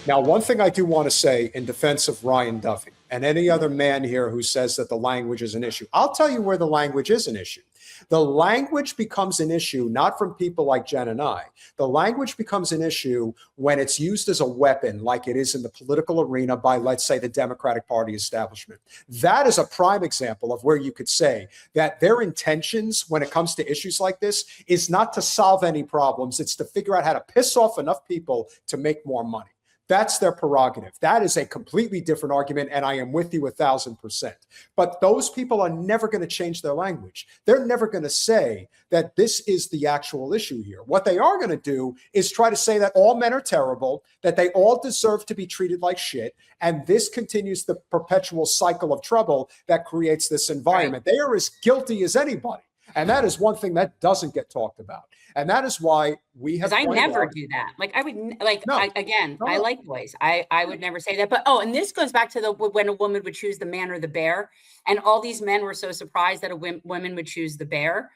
Now, one thing I do want to say in defense of Ryan Duffy and any other man here who says that the language is an issue, I'll tell you where the language is an issue. The language becomes an issue not from people like Jen and I. The language becomes an issue when it's used as a weapon, like it is in the political arena by, let's say, the Democratic Party establishment. That is a prime example of where you could say that their intentions when it comes to issues like this is not to solve any problems. It's to figure out how to piss off enough people to make more money. That's their prerogative. That is a completely different argument, and I am with you 1,000%. But those people are never going to change their language. They're never going to say that this is the actual issue here. What they are going to do is try to say that all men are terrible, that they all deserve to be treated like shit, and this continues the perpetual cycle of trouble that creates this environment. Right. They are as guilty as anybody. And that is one thing that doesn't get talked about. And that is why we have. I never do that. Like I would like, no, I like boys. I would never say that. But, oh, and this goes back to when a woman would choose the man or the bear. And all these men were so surprised that women would choose the bear.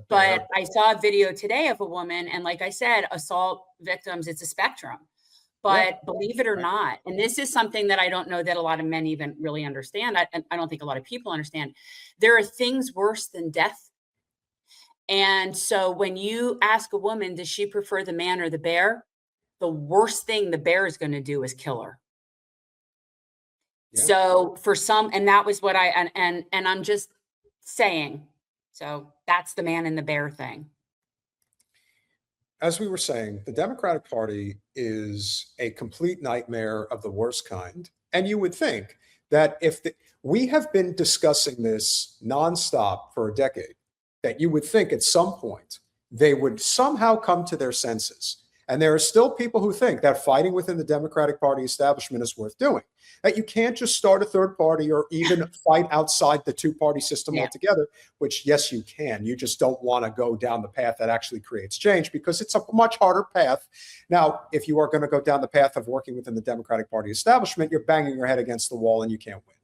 But I saw a video today of a woman. And like I said, assault victims, it's a spectrum. But believe it or not, and this is something that I don't know that a lot of men even really understand. I don't think a lot of people understand. There are things worse than death. And so when you ask a woman, does she prefer the man or the bear? The worst thing the bear is going to do is kill her. Yeah. So for some, and that was what and I'm just saying, so that's the man and the bear thing. As we were saying, the Democratic Party is a complete nightmare of the worst kind. And you would think that if we have been discussing this nonstop for a decade, that you would think at some point they would somehow come to their senses. And there are still people who think that fighting within the Democratic Party establishment is worth doing, that you can't just start a third party or even fight outside the two-party system altogether, which, yes, you can. You just don't want to go down the path that actually creates change because it's a much harder path. Now, if you are going to go down the path of working within the Democratic Party establishment, you're banging your head against the wall and you can't win.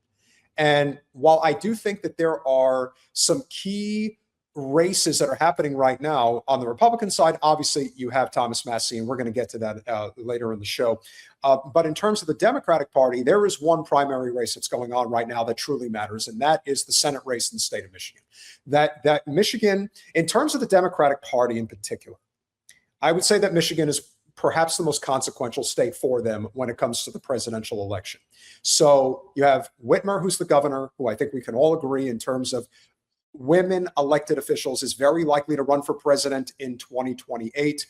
And while I do think that there are some key races that are happening right now on the Republican side, obviously you have Thomas Massie, and we're going to get to that later in the show. But in terms of the Democratic Party, there is one primary race that's going on right now that truly matters, and that is the Senate race in the state of Michigan. That Michigan, in terms of the Democratic Party in particular, I would say that Michigan is perhaps the most consequential state for them when it comes to the presidential election. So you have Whitmer, who's the governor, who I think we can all agree in terms of women elected officials is very likely to run for president in 2028.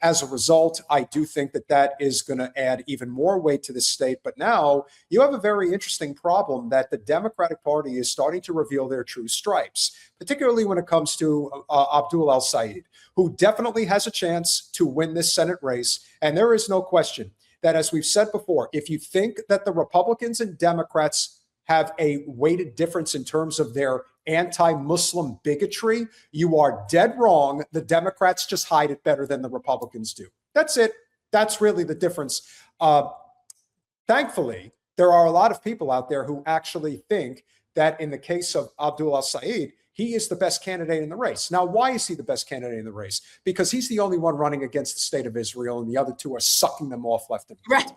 As a result, I do think that that is going to add even more weight to the state. But now you have a very interesting problem that the Democratic Party is starting to reveal their true stripes, particularly when it comes to Abdul El-Sayed, who definitely has a chance to win this Senate race. And there is no question that, as we've said before, if you think that the Republicans and Democrats have a weighted difference in terms of their anti-Muslim bigotry, you are dead wrong. The Democrats just hide it better than the Republicans do. That's it. That's really the difference. Thankfully, there are a lot of people out there who actually think that in the case of Abdul El-Sayed, he is the best candidate in the race. Now, why is he the best candidate in the race? Because he's the only one running against the state of Israel, and the other two are sucking them off left and right.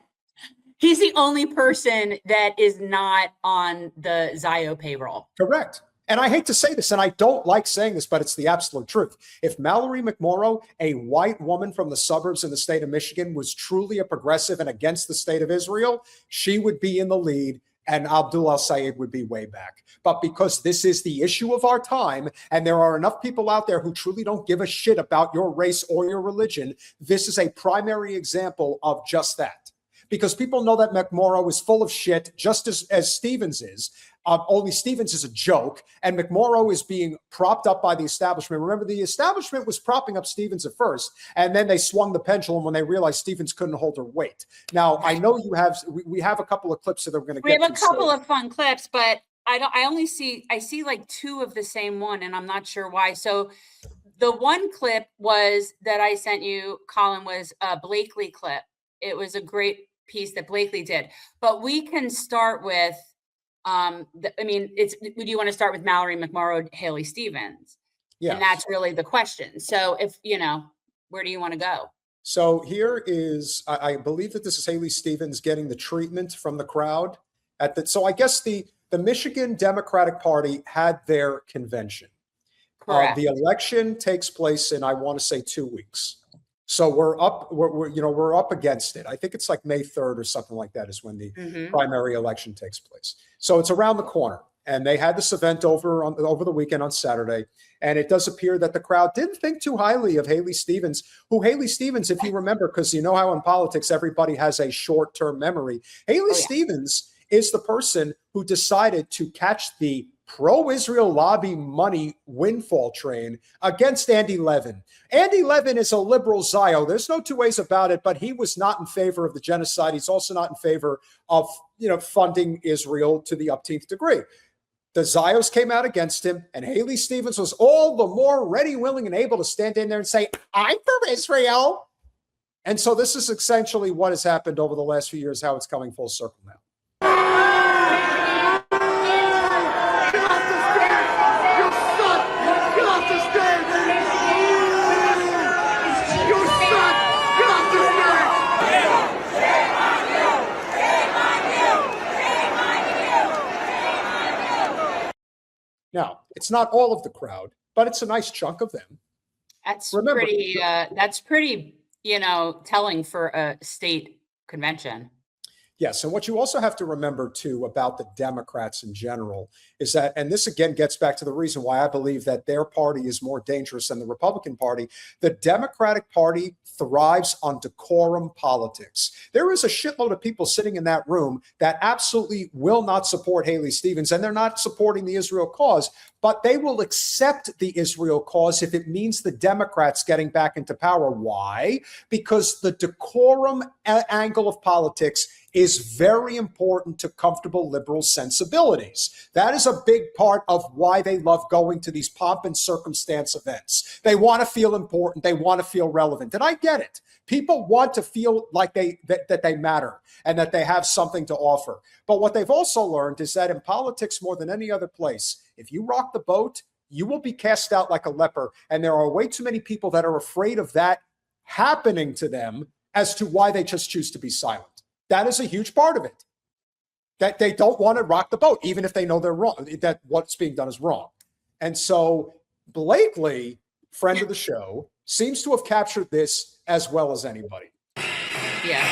He's the only person that is not on the Zio payroll. Correct. And I hate to say this, and I don't like saying this, but it's the absolute truth. If Mallory McMorrow, a white woman from the suburbs in the state of Michigan, was truly a progressive and against the state of Israel, she would be in the lead and Abdul El-Sayed would be way back. But because this is the issue of our time, and there are enough people out there who truly don't give a shit about your race or your religion, this is a primary example of just that. Because people know that McMorrow is full of shit, just as Stevens is. Only Stevens is a joke, and McMorrow is being propped up by the establishment. Remember, the establishment was propping up Stevens at first, and then they swung the pendulum when they realized Stevens couldn't hold her weight. Now, I know you have, we have a couple of clips that we're going to get to. We have a couple of fun clips, but I see like two of the same one, and I'm not sure why. So the one clip that I sent you, Colin, was a Blakeley clip. It was a great piece that Blakeley did, but we can start with, do you want to start with Mallory McMorrow, Haley Stevens? Yeah. And that's really the question. So if, where do you want to go? So here is, I believe that this is Haley Stevens getting the treatment from the crowd at the. So I guess the Michigan Democratic Party had their convention. Correct. The election takes place in, I want to say, 2 weeks. So we're up against it. I think it's like May 3rd or something like that is when the primary election takes place. So it's around the corner. And they had this event over the weekend on Saturday. And it does appear that the crowd didn't think too highly of Haley Stevens, if you remember, because you know how in politics everybody has a short-term memory. Haley Stevens is the person who decided to catch the pro-Israel lobby money windfall train against Andy Levin. Andy Levin is a liberal Zio. There's no two ways about it, but he was not in favor of the genocide. He's also not in favor of, funding Israel to the upteenth degree. The Zios came out against him, and Haley Stevens was all the more ready, willing, and able to stand in there and say, I'm for Israel. And so this is essentially what has happened over the last few years, how it's coming full circle now. Now, it's not all of the crowd, but it's a nice chunk of them. That's pretty, telling for a state convention. Yes. And what you also have to remember, too, about the Democrats in general is that, and this again gets back to the reason why I believe that their party is more dangerous than the Republican Party. The Democratic Party thrives on decorum politics. There is a shitload of people sitting in that room that absolutely will not support Haley Stevens, and they're not supporting the Israel cause, but they will accept the Israel cause if it means the Democrats getting back into power. Why? Because the decorum angle of politics is very important to comfortable liberal sensibilities. That is a big part of why they love going to these pomp and circumstance events. They want to feel important. They want to feel relevant. And I get it. People want to feel like that they matter and that they have something to offer. But what they've also learned is that in politics, more than any other place, if you rock the boat, you will be cast out like a leper. And there are way too many people that are afraid of that happening to them as to why they just choose to be silent. That is a huge part of it, that they don't want to rock the boat, even if they know they're wrong, that what's being done is wrong. And so Blakeley, friend of the show, seems to have captured this as well as anybody. Yeah.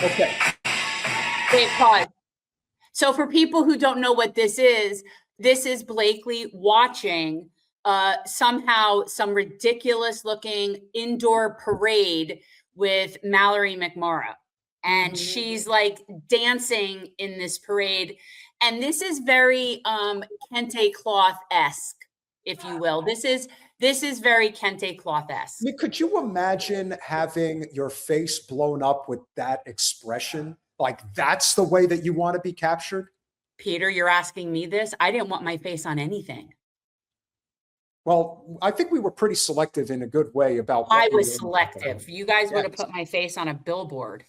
Okay. Wait, pause. So for people who don't know what this is Blakeley watching somehow some ridiculous looking indoor parade with Mallory McMorrow. And she's like dancing in this parade. And this is very kente cloth-esque, if you will. This is very kente cloth-esque. I mean, could you imagine having your face blown up with that expression? Like that's the way that you want to be captured? Peter, you're asking me this? I didn't want my face on anything. Well, I think we were pretty selective in a good way about. I was selective. You guys would have put my face on a billboard.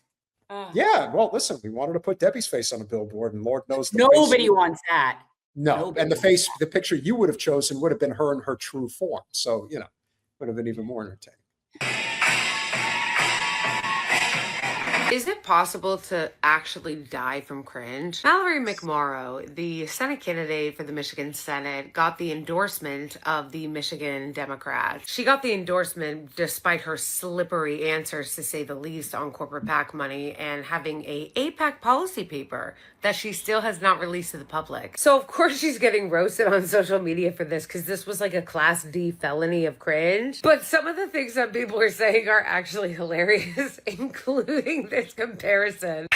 Yeah, well, listen, we wanted to put Debbie's face on a billboard, and Lord knows nobody wants that. No, nobody. And the picture you would have chosen would have been her in her true form. So, would have been even more entertaining. Is it possible to actually die from cringe? Mallory McMorrow, the Senate candidate for the Michigan Senate, got the endorsement of the Michigan Democrats. She got the endorsement despite her slippery answers, to say the least, on corporate PAC money and having a APAC policy paper that she still has not released to the public. So of course she's getting roasted on social media for this, because this was like a Class D felony of cringe. But some of the things that people are saying are actually hilarious, including this comparison.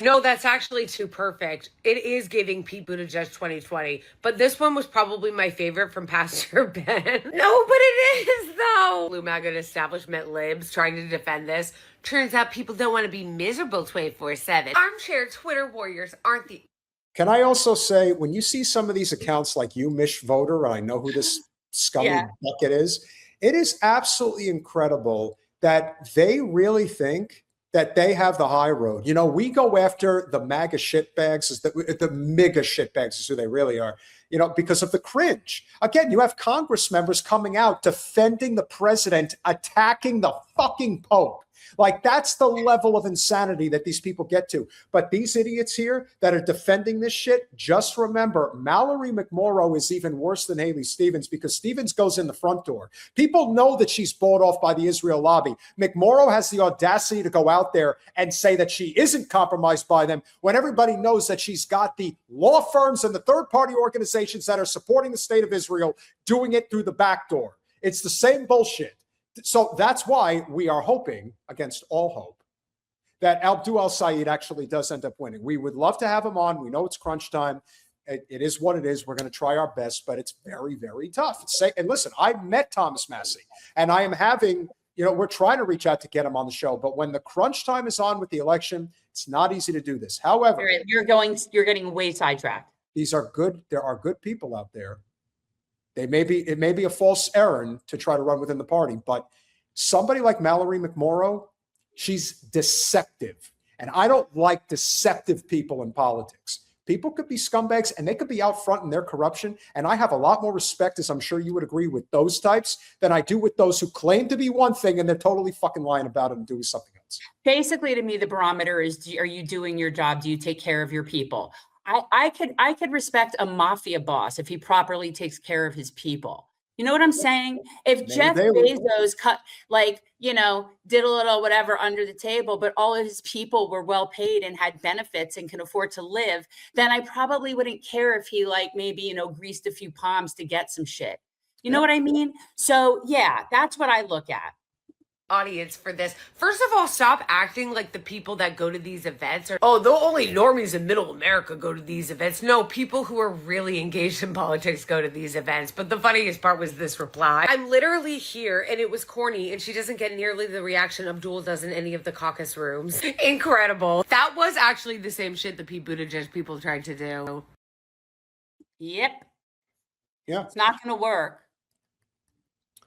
No, that's actually too perfect. It is giving Pete Buttigieg 2020, but this one was probably my favorite from Pastor Ben. No, but it is though. Blue MAGA establishment libs trying to defend this. Turns out people don't want to be miserable 24/7. Armchair Twitter warriors aren't the. Can I also say, when you see some of these accounts like You Mish Voter, and I know who this scummy bucket is, it is absolutely incredible that they really think that they have the high road. You know, we go after the MAGA shitbags, the MIGA shitbags is who they really are, you know, because of the cringe. Again, you have Congress members coming out defending the president, attacking the fucking Pope. Like, that's the level of insanity that these people get to. But these idiots here that are defending this shit, just remember, Mallory McMorrow is even worse than Haley Stevens, because Stevens goes in the front door. People know that she's bought off by the Israel lobby. McMorrow has the audacity to go out there and say that she isn't compromised by them, when everybody knows that she's got the law firms and the third-party organizations that are supporting the state of Israel doing it through the back door. It's the same bullshit. So that's why we are hoping, against all hope, that Abdul El-Sayed actually does end up winning. We would love to have him on. We know it's crunch time. It is what it is. We're going to try our best, but it's very, very tough. And listen, I met Thomas Massey, and I am having, you know, we're trying to reach out to get him on the show, but when the crunch time is on with the election, it's not easy to do this. However, you're getting way sidetracked. These are good. There are good people out there. It may be a false errand to try to run within the party, but somebody like Mallory McMorrow, she's deceptive. And I don't like deceptive people in politics. People could be scumbags and they could be out front in their corruption. And I have a lot more respect, as I'm sure you would agree, with those types than I do with those who claim to be one thing and they're totally fucking lying about it and doing something else. Basically, to me, the barometer is, are you doing your job? Do you take care of your people? I could respect a mafia boss if he properly takes care of his people. You know what I'm saying? If Jeff Bezos did a little whatever under the table, but all of his people were well paid and had benefits and can afford to live, then I probably wouldn't care if he maybe greased a few palms to get some shit. You know what I mean? So yeah, that's what I look at. Audience for this. First of all, stop acting like the people that go to these events are, the only normies in middle America go to these events. No, people who are really engaged in politics go to these events. But the funniest part was this reply. I'm literally here and it was corny and she doesn't get nearly the reaction Abdul does in any of the caucus rooms. Incredible. That was actually the same shit the Pete Buttigieg people tried to do. Yep. Yeah. It's not going to work.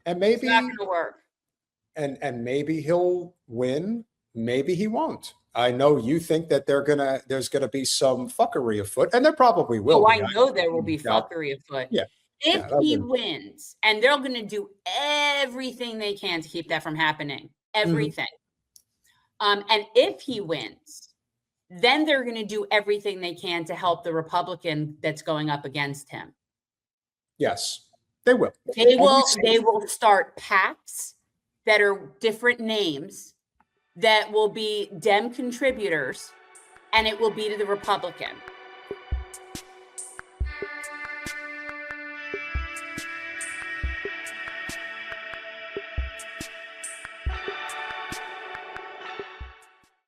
And maybe it's not going to work. And maybe he'll win, maybe he won't. I know you think that there's gonna be some fuckery afoot, and there probably will. Oh, I know there will be fuckery afoot. Yeah. If he wins, and they're going to do everything they can to keep that from happening, everything. And if he wins, then they're going to do everything they can to help the Republican that's going up against him. Yes, they will. They will start PACs that are different names that will be Dem contributors, and it will be to the Republican.